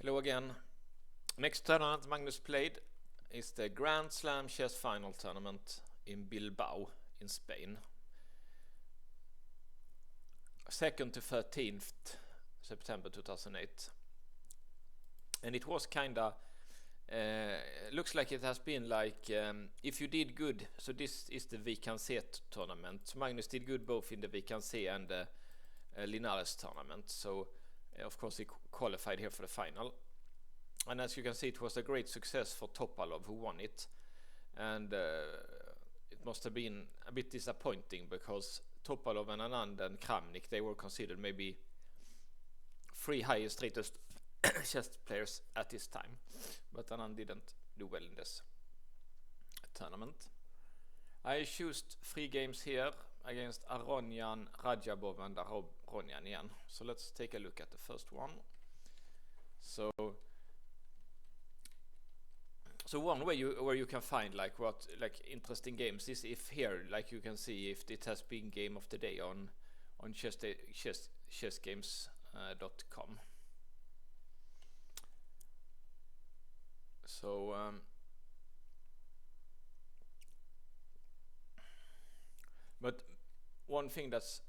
Hello again. Next tournament Magnus played is the Grand Slam Chess Final Tournament in Bilbao in Spain. 2nd to 13th September 2008. And it was kinda looks like it has been like if you did good, so this is the Vi Kan Se tournament. So Magnus did good both in the Vi Kan Se and the Linares tournament, so of course he qualified here for the final. And as you can see, it was a great success for Topalov, who won it. And it must have been a bit disappointing because Topalov and Anand and Kramnik, they were considered maybe 3 highest rated chess players at this time. But Anand didn't do well in this tournament. I chose 3 games here against Aronian, Rajabov and Aronian again. So let's take a look at the first one. So one way where you can find like interesting games is if here, like you can see if it has been game of the day on chessgames.com. So but one thing that's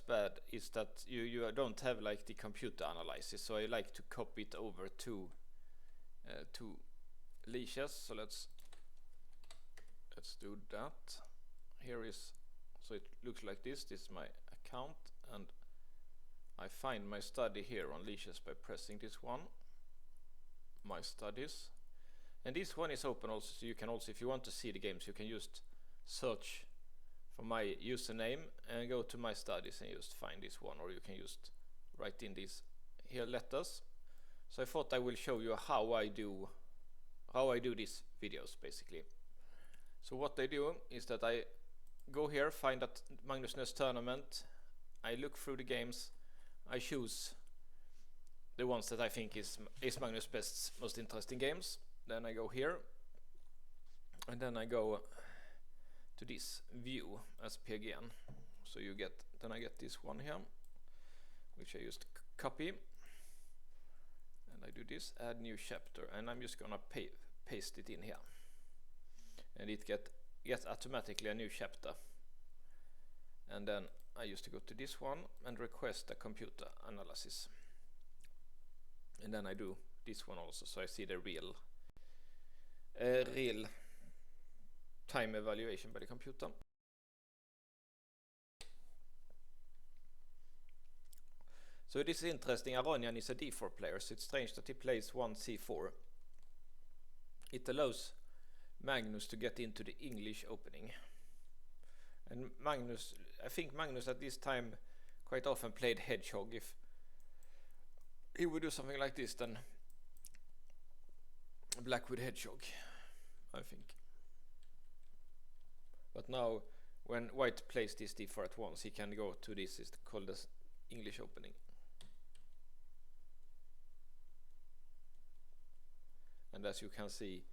bad is that you don't have like the computer analysis, so I like to copy it over to Lichess. So let's do that. Here is, so it looks like this is my account, and I find my study here on Lichess by pressing this one, my studies, and this one is open also, so you can also, if you want to see the games, you can just search for my username and go to my studies and just find this one, or you can just write in these here letters. So I thought I will show you how I do these videos basically. So what I do is that I go here, find that Magnus tournament, I look through the games, I choose the ones that I think is Magnus' best, most interesting games. Then I go here, and then I go to this view as PGN. So then I get this one here, which I just copy, and I do this, add new chapter, and I'm just gonna paste it in here, and it gets automatically a new chapter. And then I used to go to this one and request a computer analysis, and then I do this one also, so I see the real time evaluation by the computer. So this is interesting. Aronian is a d4 player, so it's strange that he plays 1 c4. It allows Magnus to get into the English opening. And Magnus, I think Magnus at this time quite often played hedgehog. If he would do something like this, then black with hedgehog, I think. But now when white plays this d4 at once, he can go to this, is called the English opening. And as you can see,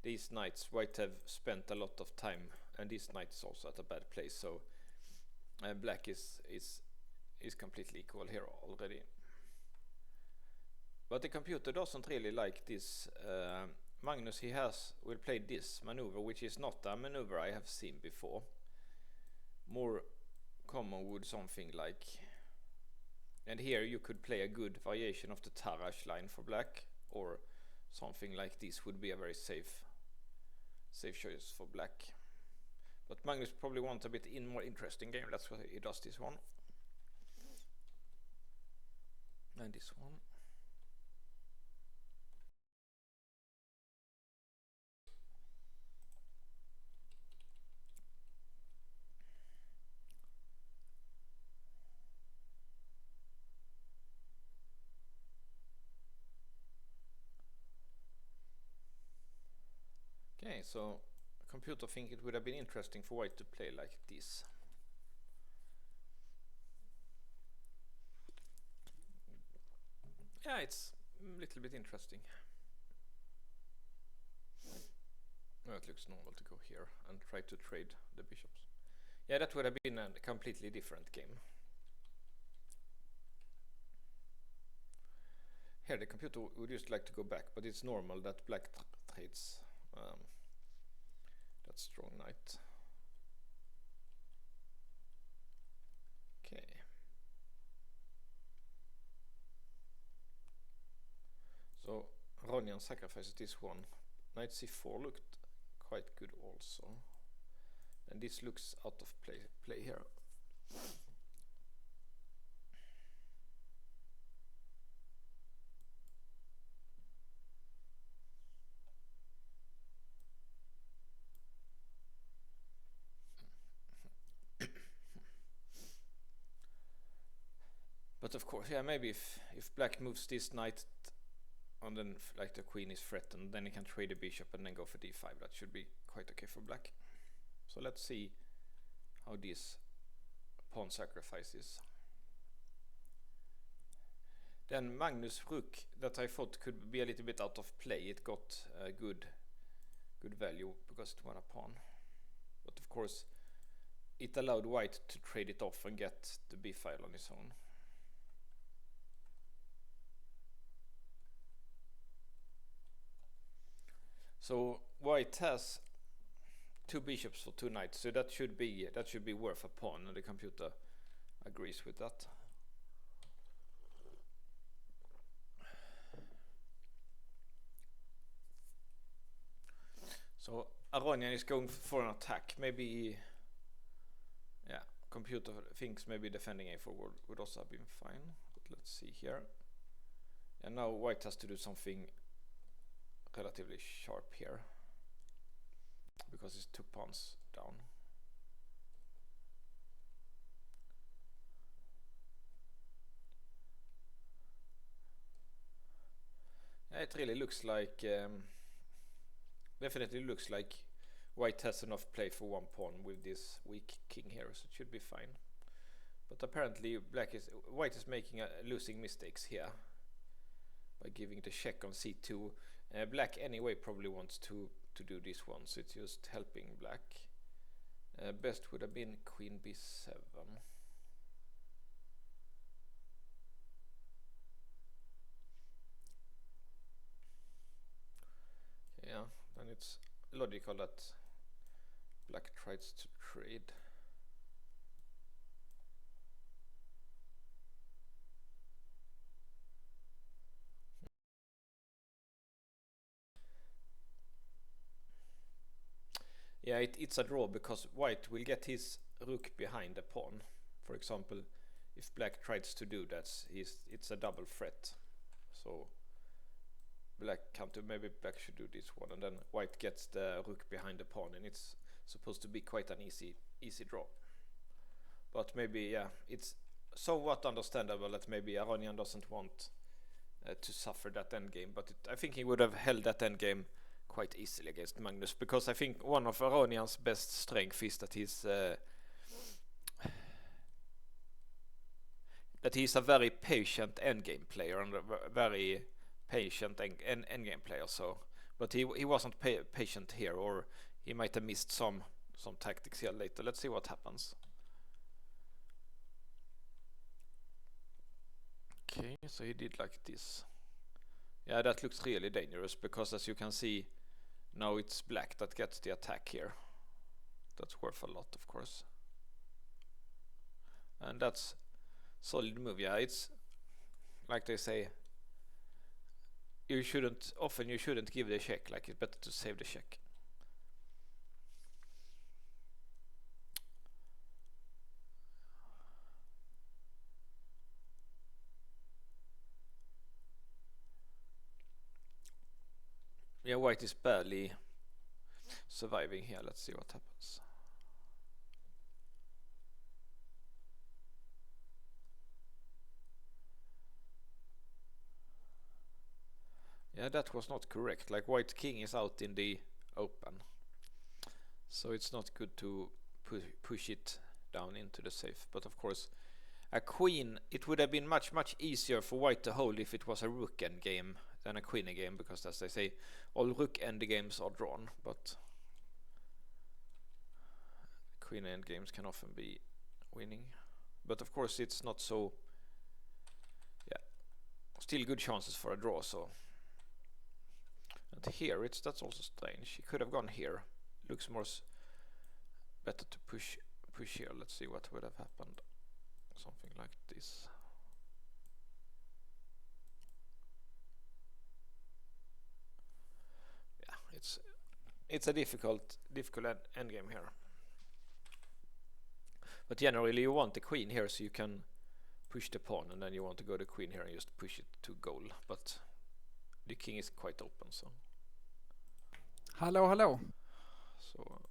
these knights, white have spent a lot of time, and this knight is also at a bad place, so black is completely equal here already. But the computer doesn't really like this. Magnus, will play this maneuver, which is not a maneuver I have seen before. More common would something like, and here you could play a good variation of the Tarrasch line for black, or something like this would be a very safe choice for black. But Magnus probably wants a bit more interesting game, that's why he does this one. And this one. Okay, so computer think it would have been interesting for white to play like this. Yeah, it's a little bit interesting. Well, it looks normal to go here and try to trade the bishops. Yeah, that would have been a completely different game. Here the computer would just like to go back, but it's normal that black trades that strong knight. Okay. So Aronian sacrifices this one. Knight c4 looked quite good also. And this looks out of play here. But of course, yeah, maybe if black moves this knight and then like the queen is threatened, then he can trade the bishop and then go for d5. That should be quite okay for black. So let's see how this pawn sacrifices. Then Magnus Rook, that I thought could be a little bit out of play, it got a good value because it won a pawn. But of course, it allowed white to trade it off and get the b file on his own. So white has 2 bishops for 2 knights, so that should be worth a pawn, and the computer agrees with that. So Aronian is going for an attack. Maybe, yeah, computer thinks maybe defending a4 would also have been fine. But let's see here. And now white has to do something relatively sharp here, because it's 2 pawns down. It really looks like, definitely looks like white has enough play for 1 pawn with this weak king here, so it should be fine. But apparently white is making losing mistakes here by giving the check on c2. Black anyway probably wants to do this one, so it's just helping black. Best would have been queen b7. Yeah, then it's logical that black tries to trade. Yeah, it's a draw because white will get his rook behind the pawn. For example, if black tries to do that, it's a double threat. So black counter, maybe black should do this one, and then white gets the rook behind the pawn, and it's supposed to be quite an easy draw. But maybe, yeah, it's somewhat understandable that maybe Aronian doesn't want to suffer that endgame, but I think he would have held that endgame quite easily against Magnus, because I think one of Aronian's best strength is that he's a very patient endgame player and a very patient endgame player. So, but he wasn't patient here, or he might have missed some tactics here later. Let's see what happens. Okay, so he did like this. Yeah, that looks really dangerous, because as you can see, now it's black that gets the attack here. That's worth a lot, of course. And that's solid move. Yeah, it's like they say, you shouldn't give the check. Like, it's better to save the check. Yeah, white is barely surviving here. Let's see what happens. Yeah, that was not correct. Like, white king is out in the open, so it's not good to push it down into the safe. But of course, a queen, it would have been much easier for white to hold if it was a rook endgame than a queen endgame, because as they say, all rook endgames are drawn. But queen endgames can often be winning, but of course it's not so. Yeah, still good chances for a draw. So, and here that's also strange. He could have gone here. Looks more better to push here. Let's see what would have happened. Something like this. Yeah, it's a difficult endgame here. But generally you want the queen here so you can push the pawn, and then you want to go the queen here and just push it to goal. But the king is quite open, so. Hallå. So